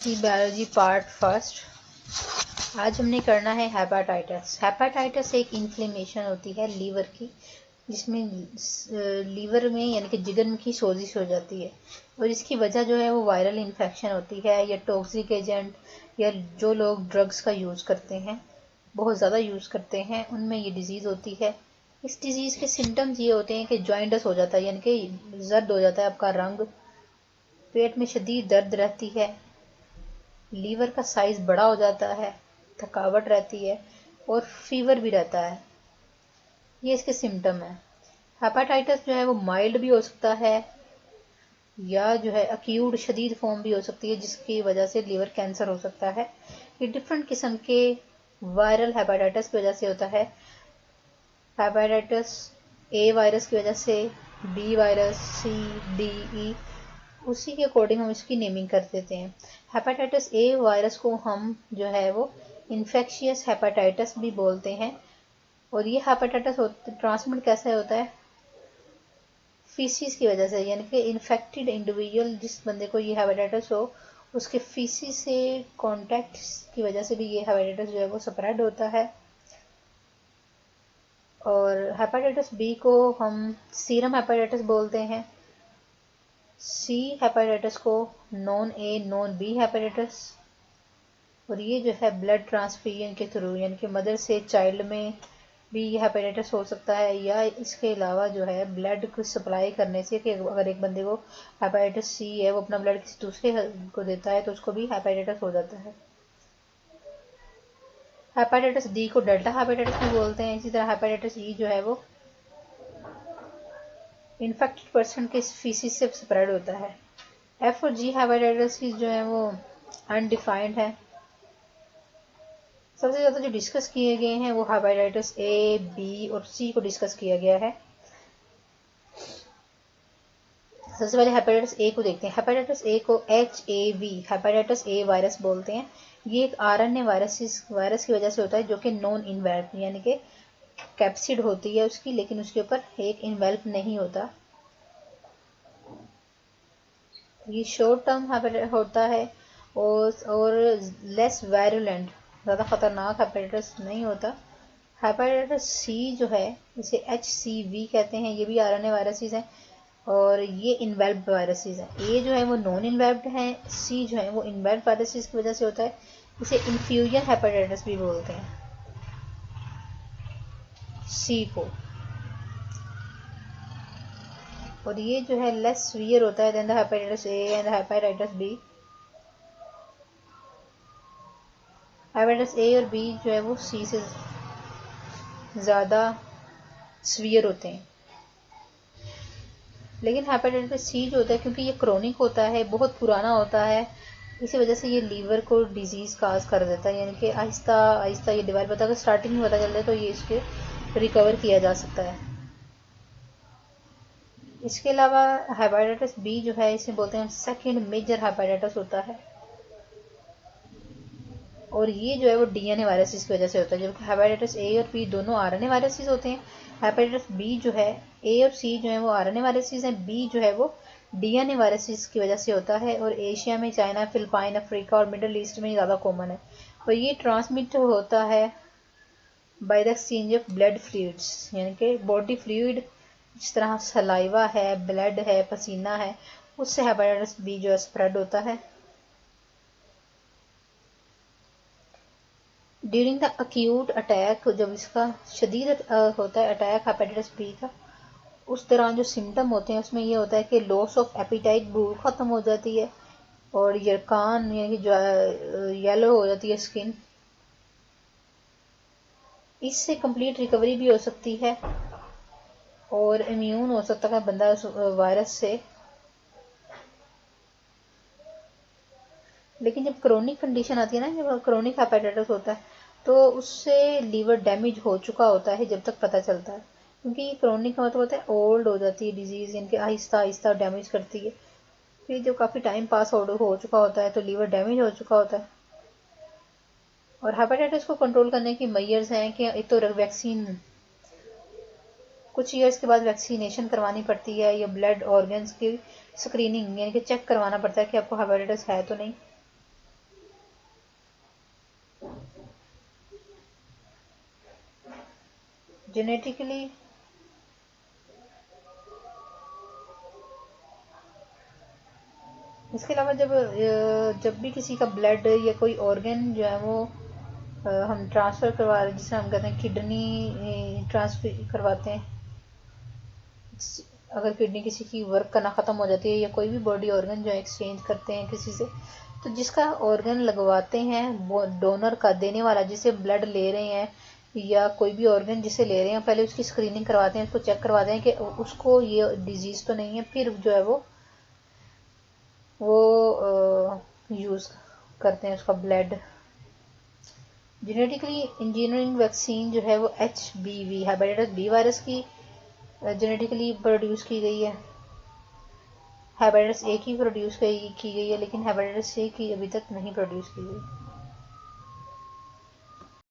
Biology part first. आज हमने करना है हेपाटाइटिस। हेपाटाइटिस एक इन्फ्लेमेशन होती है लीवर की, जिसमें लीवर में यानी कि जिगर की सोजिश हो जाती है, और इसकी वजह जो है वो वायरल इन्फेक्शन होती है या टॉक्सिक एजेंट, या जो लोग ड्रग्स का यूज़ करते हैं, बहुत ज़्यादा यूज़ करते हैं, उनमें ये डिज़ीज़ होती है। इस डिज़ीज़ के सिम्टम्स ये होते हैं कि जॉइंटस हो जाता है, यानी कि जर्द हो जाता है आपका रंग, पेट में शदीद दर्द रहती है, लीवर का साइज बड़ा हो जाता है, थकावट रहती है और फीवर भी रहता है। ये इसके सिम्टम है। हेपाटाइटिस जो है वो माइल्ड भी हो सकता है या जो है अक्यूट शदीद फॉर्म भी हो सकती है, जिसकी वजह से लीवर कैंसर हो सकता है। ये डिफरेंट किस्म के वायरल हेपाटाइटिस की वजह से होता है। हेपाटाइटिस ए वायरस की वजह से, बी वायरस, सी, डी, ई, उसी के अकॉर्डिंग हम इसकी नेमिंग कर देते हैं। हेपाटाइटिस ए वायरस को हम जो है वो इन्फेक्शियस हेपाटाइटिस भी बोलते हैं। और ये हेपाटाइटिस ट्रांसमिट कैसे होता है? फीसिस की वजह से, यानी कि इन्फेक्टेड इंडिविजुअल, जिस बंदे को ये हेपाटाइटिस हो, उसके फीसिस से कॉन्टैक्ट की वजह से भी ये हेपाटाइटिस जो है वो स्प्रेड होता है। और हेपाटाइटिस बी को हम सीरम हेपाटाइटिस बोलते हैं। सी हेपाटाइटिस को non A non B hepatitis, और ये जो है ब्लड ट्रांसफ्यूजन के थ्रू, यानी कि मदर से चाइल्ड में भी ये हेपेटाइटिस हो सकता है, या इसके अलावा जो है ब्लड को सप्लाई करने से, कि अगर एक बंदे को हेपेटाइटिस सी है, वो अपना ब्लड किसी दूसरे को देता है तो उसको भी हेपेटाइटिस हो जाता है। हेपेटाइटिस डी को डेल्टा हेपेटाइटिस भी बोलते हैं। इसी तरह हेपेटाइटिस ई जो है वो इन्फेक्टेड पर्सन के फीसिस से स्प्रेड होता है। एफ और जी हेपेटाइटिस जो है वो अनडिफाइंड है। सबसे ज़्यादा जो डिस्कस किए गए हैं वो हेपेटाइटिस ए, बी और सी को डिस्कस किया गया है। सबसे पहले हेपेटाइटिस ए को देखते हैं। हेपेटाइटिस ए को HAV हेपेटाइटिस ए वायरस बोलते हैं। ये एक RNA वायरस की वजह से होता है, जो कि नॉन इन्वेल्प, यानी कि कैप्सिड होती है उसकी, लेकिन उसके ऊपर एक इन्वेल्प नहीं होता। ये शॉर्ट टर्म होता है और लेस वायरुलेंट, ज़्यादा खतरनाक हेपेटाइटिस नहीं होता। हेपेटाइटिस सी जो है, इसे HCV कहते हैं, ये भी RNA वायरसेस हैं, और ये इन्वेल्प्ड वायरसेस हैं। ए जो है वो नॉन इन्वेल्प्ड है, सी जो है वो इन्वेल्प्ड वायरसेस की वजह से होता है। इसे इन्फ्यूजन हेपेटाइटिस भी बोलते हैं, सी को। और ये जो है लेस सीवियर होता है than the hepatitis A and the hepatitis B. Hepatitis A और बी जो है वो सी से ज़्यादा सीवियर होते हैं। लेकिन हेपेटाइटिस सी जो होता है, क्योंकि ये क्रोनिक होता है, बहुत पुराना होता है, इसी वजह से ये लीवर को डिजीज़ काज कर देता है, यानी कि आहिस्ता आहिस्ता ये डेवलप होता है। अगर स्टार्टिंग में पता चल जाए तो ये इसके रिकवर किया जा सकता है। इसके अलावा हेपेटाइटिस बी जो है, इसे बोलते हैं सेकेंड मेजर हेपेटाइटिस होता है, और ये जो है वो DNA वायरसेस की वजह से होता है, जबकि हेपेटाइटिस ए और बी दोनों RNA वायरसेस होते हैं। हेपेटाइटिस बी जो है, ए और सी जो है वो RNA वायरसेस हैं, बी जो है वो DNA वायरसेस की वजह से होता है, और एशिया में, चाइना, फिलिपाइन, अफ्रीका और मिडल ईस्ट में ज़्यादा कॉमन है। और ये ट्रांसमिट होता है by the exchange of blood fluids, यानी कि बॉडी फ्लूइड, जिस तरह सलाइवा है, ब्लड है, पसीना है, उससे हेपेटाइटिस बी जो है स्प्रेड होता है। ड्यूरिंग द अक्यूट अटैक, जब इसका शदीद होता है अटैक हेपेटाइटिस बी का, उस दौरान जो सिम्टम होते हैं उसमें ये होता है कि लॉस ऑफ एपिटाइट, भूख खत्म हो जाती है, और यरकान यानी कि जो येलो हो जाती है स्किन। इससे कंप्लीट रिकवरी भी हो सकती है, और इम्यून हो सकता है बंदा उस वायरस से। लेकिन जब क्रोनिक कंडीशन आती है ना, जब क्रोनिक हेपेटाइटिस होता है, तो उससे लीवर डैमेज हो चुका होता है जब तक पता चलता है, क्योंकि ये क्रोनिक का मतलब होता है ओल्ड हो जाती है डिजीज़, यानी कि आहिस्ता आहिस्ता डैमेज करती है। फिर जब काफ़ी टाइम पास हो चुका होता है तो लीवर डैमेज हो चुका होता है। और हेपेटाइटिस को कंट्रोल करने की मेजर्स हैं कि एक तो वैक्सीन, कुछ ईयर्स के बाद वैक्सीनेशन करवानी पड़ती है, या ब्लड ऑर्गन्स की स्क्रीनिंग, यानी कि चेक करवाना पड़ता है कि आपको हेपेटाइटिस है तो नहीं। जेनेटिकली इसके अलावा जब भी किसी का ब्लड या कोई ऑर्गन जो है वो हम ट्रांसफ़र करवा रहे हैं, जिसे हम कहते हैं किडनी ट्रांसफर करवाते हैं, अगर किडनी किसी की वर्क करना ख़त्म हो जाती है या कोई भी बॉडी ऑर्गन जो है एक्सचेंज करते हैं किसी से, तो जिसका ऑर्गन लगवाते हैं डोनर का, देने वाला जिसे ब्लड ले रहे हैं या कोई भी ऑर्गन जिसे ले रहे हैं, पहले उसकी स्क्रीनिंग करवाते हैं, उसको चेक करवाते हैं कि उसको ये डिजीज़ तो नहीं है, फिर जो है वो यूज़ करते हैं उसका ब्लड। जेनेटिकली इंजीनियरिंग वैक्सीन जो है वो HBV हेपेटाइटिस बी वायरस की जेनेटिकली प्रोड्यूस की गई है। हेपेटाइटिस ए की प्रोड्यूस की गई है, लेकिन हेपेटाइटिस सी की अभी तक नहीं प्रोड्यूस की गई।